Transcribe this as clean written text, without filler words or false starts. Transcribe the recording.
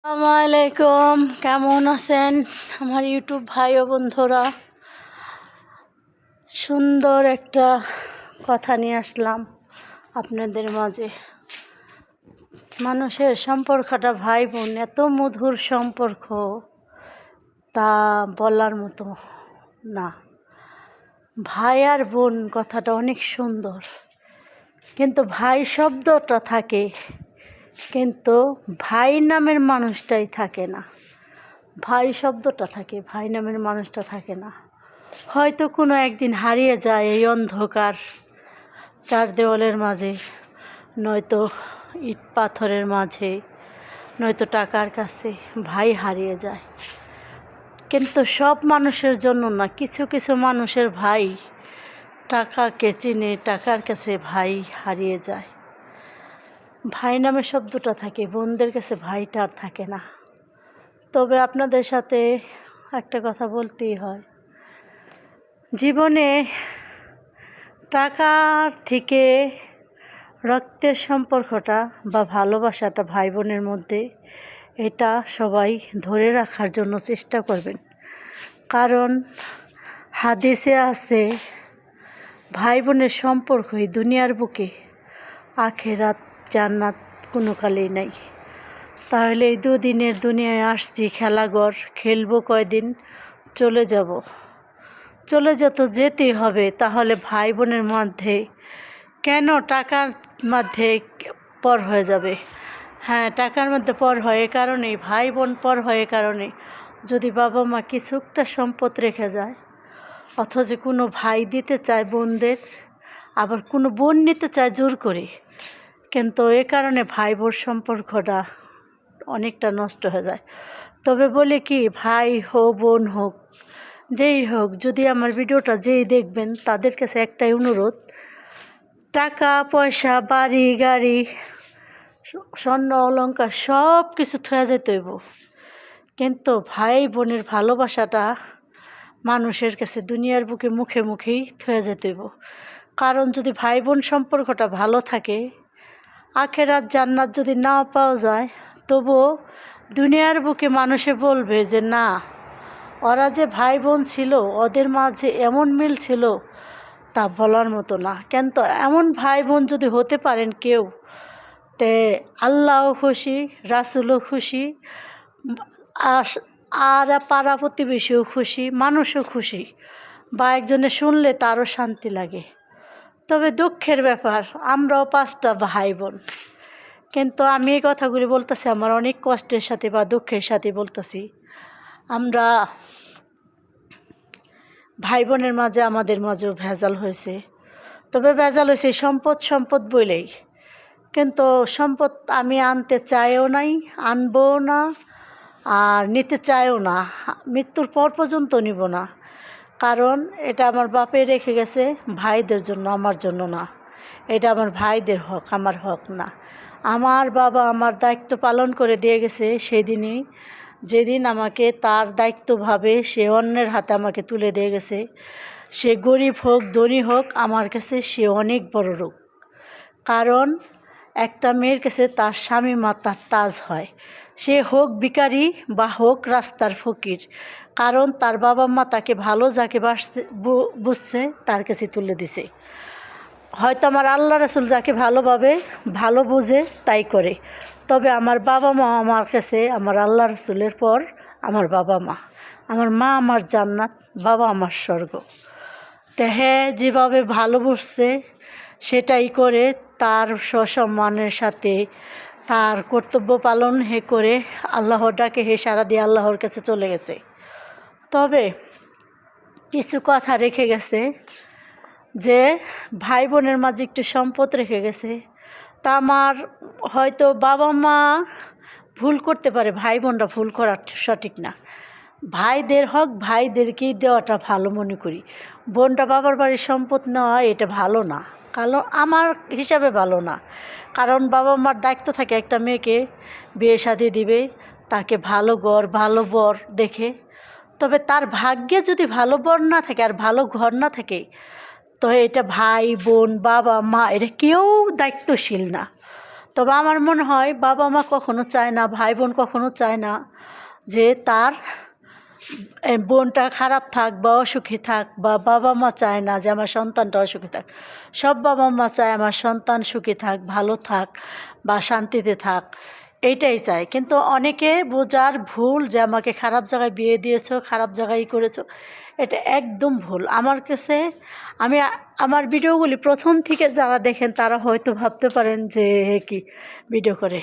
আসসালামু আলাইকুম, কেমন আছেন আমার ইউটিউব ভাই ও বন্ধুরা? সুন্দর একটা কথা নিয়ে আসলাম আপনাদের মাঝে। মানুষের সম্পর্কটা ভাই বোন এত মধুর সম্পর্ক, তা বলার মতো না। ভাই আর বোন কথাটা অনেক সুন্দর, কিন্তু ভাই শব্দটা থাকে, কিন্তু ভাই নামের মানুষটাই থাকে না। ভাই শব্দটা থাকে, ভাই নামের মানুষটা থাকে না। হয়তো কোনো একদিন হারিয়ে যায় এই অন্ধকার চার দেওয়ালের মাঝে, নয়তো ইট পাথরের মাঝে, নয়তো টাকার কাছে ভাই হারিয়ে যায়। কিন্তু সব মানুষের জন্য না, কিছু কিছু মানুষের ভাই টাকাকে চিনে, টাকার কাছে ভাই হারিয়ে যায়। ভাই নামে শব্দটা থাকে, বোনদের কাছে ভাইটা আর থাকে না। তবে আপনাদের সাথে একটা কথা বলতেই হয়, জীবনে টাকার থেকে রক্তের সম্পর্কটা বা ভালোবাসাটা ভাই বোনের মধ্যে, এটা সবাই ধরে রাখার জন্য চেষ্টা করবেন। কারণ হাদিসে আছে, ভাই বোনের সম্পর্কই দুনিয়ার বুকে, আখেরাত জান্নাত কোনো কালেই নাই। তাহলে এই দুদিনের দুনিয়ায় আসছি, খেলাঘর খেলবো কয়দিন, চলে যাব, চলে যেতেই হবে। তাহলে ভাই বোনের মধ্যে কেন টাকার মধ্যে পর হয়ে যাবে? হ্যাঁ, টাকার মধ্যে পর হয় এ কারণেই, ভাই বোন পর হয় এ কারণে, যদি বাবা মা কিছু একটা সম্পদ রেখে যায়, অথচ কোনো ভাই দিতে চায় বোনদের, আবার কোনো বোন নিতে চায় জোর করে, কিন্তু এ কারণে ভাই বোন সম্পর্কটা অনেকটা নষ্ট হয়ে যায়। তবে বলে কি, ভাই হোক বোন হোক যেই হোক, যদি আমার ভিডিওটা যেই দেখবেন তাদের কাছে একটাই অনুরোধ, টাকা পয়সা বাড়ি গাড়ি স্বর্ণ অলংকার সব কিছু থয়ে যেতে হইব, কিন্তু ভাই বোনের ভালোবাসাটা মানুষের কাছে দুনিয়ার বুকে মুখে মুখেই থয়ে যেতে হইব। কারণ যদি ভাই বোন সম্পর্কটা ভালো থাকে, আখেরাত জান্নাত যদি নাও পাওয়া যায়, তবুও দুনিয়ার বুকে মানুষে বলবে যে না, ওরা যে ভাই বোন ছিল, ওদের মাঝে এমন মিল ছিল, তা বলার মতো না। কিন্তু এমন ভাই বোন যদি হতে পারেন কেউ, তে আল্লাহও খুশি, রাসূলও খুশি, আর পাড়া প্রতিবেশীও খুশি, মানুষও খুশি, বা একজনে শুনলে তারও শান্তি লাগে। তবে দুঃখের ব্যাপার, আমরাও 5টা ভাই বোন, কিন্তু আমি এই কথাগুলি বলতেছি আমার অনেক কষ্টের সাথে বা দুঃখের সাথে বলতেছি। আমরা ভাই বোনের মাঝে, আমাদের মাঝেও ভেজাল হয়েছে। তবে ভেজাল হয়েছে সম্পদ বলেই, কিন্তু সম্পদ আমি আনতে চাইও নাই, আনবও না, আর নিতে চাইও না, মৃত্যুর পর পর্যন্ত নিব না। কারণ এটা আমার বাপে রেখে গেছে ভাইদের জন্য, আমার জন্য না। এটা আমার ভাইদের হক, আমার হক না। আমার বাবা আমার দায়িত্ব পালন করে দিয়ে গেছে সেদিনই, যেদিন আমাকে তার দায়িত্বভাবে সে অন্যের হাতে আমাকে তুলে দিয়ে গেছে। সে গরিব হোক ধনী হোক, আমার কাছে সে অনেক বড় রোগ। কারণ একটা মেয়ের কাছে তার স্বামী মাতার তাজ হয়, সে হোক ভিখারি বা হোক রাস্তার ফকির, কারণ তার বাবা মা তাকে ভালো যাকে বুঝছে তার কাছে তুলে দিছে। হয়তো আমার আল্লাহ রাসূল যাকে ভালোভাবে ভালো বোঝে তাই করে, তবে আমার বাবা মা আমার কাছে, আমার আল্লাহ রাসূলের পর আমার বাবা মা। আমার মা আমার জান্নাত, বাবা আমার স্বর্গ। তো হ্যাঁ, যেভাবে ভালো বুঝছে সেটাই করে, তার সসম্মানের সাথে তার কর্তব্য পালন করে আল্লাহর ডাকে সাড়া দিয়ে আল্লাহর কাছে চলে গেছে। তবে কিছু কথা রেখে গেছে, যে ভাই বোনের মাঝে একটু সম্পদ রেখে গেছে। তা আমার হয়তো বাবা মা ভুল করতে পারে, ভাই বোনরা ভুল করা সঠিক না। ভাইদের হক ভাইদেরকেই দেওয়াটা ভালো মনে করি। বোনটা বাবার বাড়ির সম্পদ নেওয়া এটা ভালো না, কারণ আমার হিসাবে ভালো না। কারণ বাবা মার দায়িত্ব থাকে একটা মেয়েকে বিয়ে শাদী দিবে, তাকে ভালো ঘর ভালো বর দেখে। তবে তার ভাগ্যে যদি ভালো বর না থাকে আর ভালো ঘর না থাকে, তো এটা ভাই বোন বাবা মা এরা কেউ দায়িত্বশীল না। তবে আমার মনে হয় বাবা মা কখনো চায় না, ভাই বোন কখনো চায় না যে তার বোনটা খারাপ থাক বা অসুখী থাক, বা বাবা মা চায় না যে আমার সন্তানটা অসুখী থাক। সব বাবা মা চায় আমার সন্তান সুখী থাক, ভালো থাক বা শান্তিতে থাক, এইটাই চায়। কিন্তু অনেকে বোঝার ভুল যে আমাকে খারাপ জায়গায় বিয়ে দিয়েছো, খারাপ জায়গায় করেছো, এটা একদম ভুল। আমার কাছে আমি আমার ভিডিওগুলি প্রথম থেকে যারা দেখেন তারা হয়তো ভাবতে পারেন যে কি ভিডিও করে।